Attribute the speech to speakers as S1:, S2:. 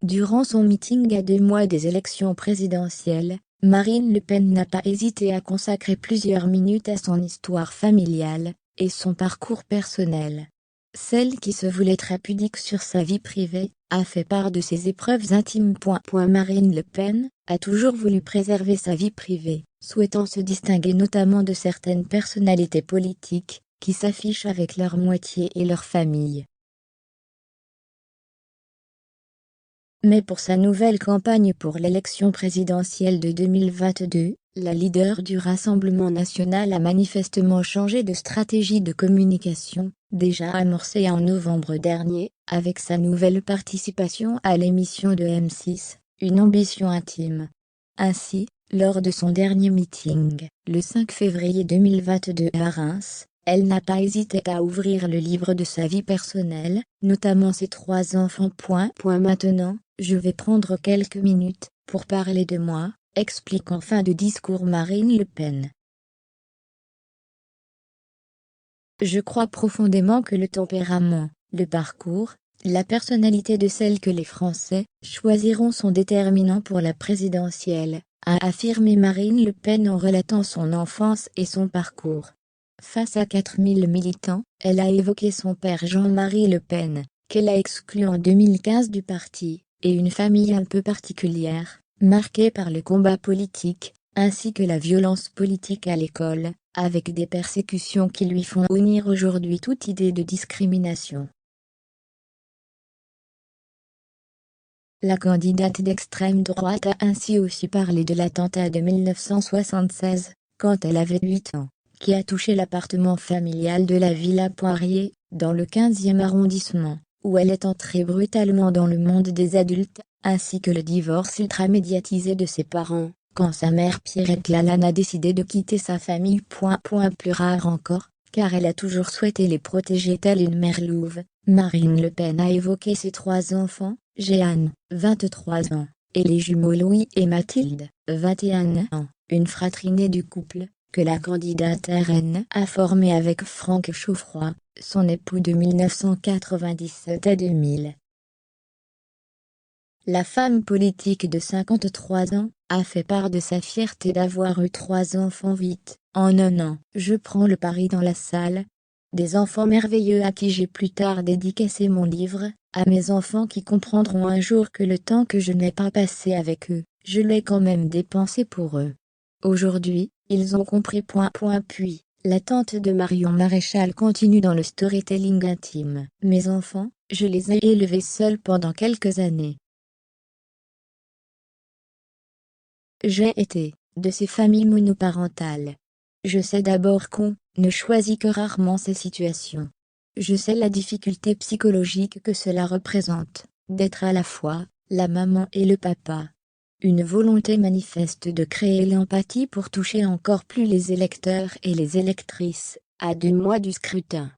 S1: Durant son meeting à 2 mois des élections présidentielles, Marine Le Pen n'a pas hésité à consacrer plusieurs minutes à son histoire familiale et son parcours personnel. Celle qui se voulait très pudique sur sa vie privée, a fait part de ses épreuves intimes. Marine Le Pen a toujours voulu préserver sa vie privée, souhaitant se distinguer notamment de certaines personnalités politiques, qui s'affichent avec leur moitié et leur famille. Mais pour sa nouvelle campagne pour l'élection présidentielle de 2022, la leader du Rassemblement national a manifestement changé de stratégie de communication, déjà amorcée en novembre dernier, avec sa nouvelle participation à l'émission de M6, Une ambition intime. Ainsi, lors de son dernier meeting, le 5 février 2022 à Reims, elle n'a pas hésité à ouvrir le livre de sa vie personnelle, notamment ses 3 enfants. Maintenant, je vais prendre quelques minutes pour parler de moi, explique en fin de discours Marine Le Pen. Je crois profondément que le tempérament, le parcours, la personnalité de celle que les Français choisiront sont déterminants pour la présidentielle, a affirmé Marine Le Pen en relatant son enfance et son parcours. Face à 4000 militants, elle a évoqué son père Jean-Marie Le Pen, qu'elle a exclu en 2015 du parti, et une famille un peu particulière, marquée par le combat politique, ainsi que la violence politique à l'école, avec des persécutions qui lui font honnir aujourd'hui toute idée de discrimination. La candidate d'extrême droite a ainsi aussi parlé de l'attentat de 1976, quand elle avait 8 ans, qui a touché l'appartement familial de la Villa Poirier, dans le 15e arrondissement, où elle est entrée brutalement dans le monde des adultes, ainsi que le divorce ultra-médiatisé de ses parents, quand sa mère Pierrette Lalanne a décidé de quitter sa famille. Plus rare encore, car elle a toujours souhaité les protéger telle une mère louve, Marine Le Pen a évoqué ses 3 enfants, Jeanne, 23 ans, et les jumeaux Louis et Mathilde, 21 ans, une fratrie née du couple, que la candidate RN a formé avec Franck Chauffroy, son époux de 1997 à 2000. La femme politique de 53 ans a fait part de sa fierté d'avoir eu 3 enfants vite, en un an. Je prends le pari dans la salle. Des enfants merveilleux à qui j'ai plus tard dédicacé mon livre, à mes enfants qui comprendront un jour que le temps que je n'ai pas passé avec eux, je l'ai quand même dépensé pour eux. Aujourd'hui, ils ont compris. Puis, la tante de Marion Maréchal continue dans le storytelling intime. Mes enfants, je les ai élevés seuls pendant quelques années. J'ai été de ces familles monoparentales. Je sais d'abord qu'on ne choisit que rarement ces situations. Je sais la difficulté psychologique que cela représente, d'être à la fois la maman et le papa. Une volonté manifeste de créer l'empathie pour toucher encore plus les électeurs et les électrices, à 2 mois du scrutin.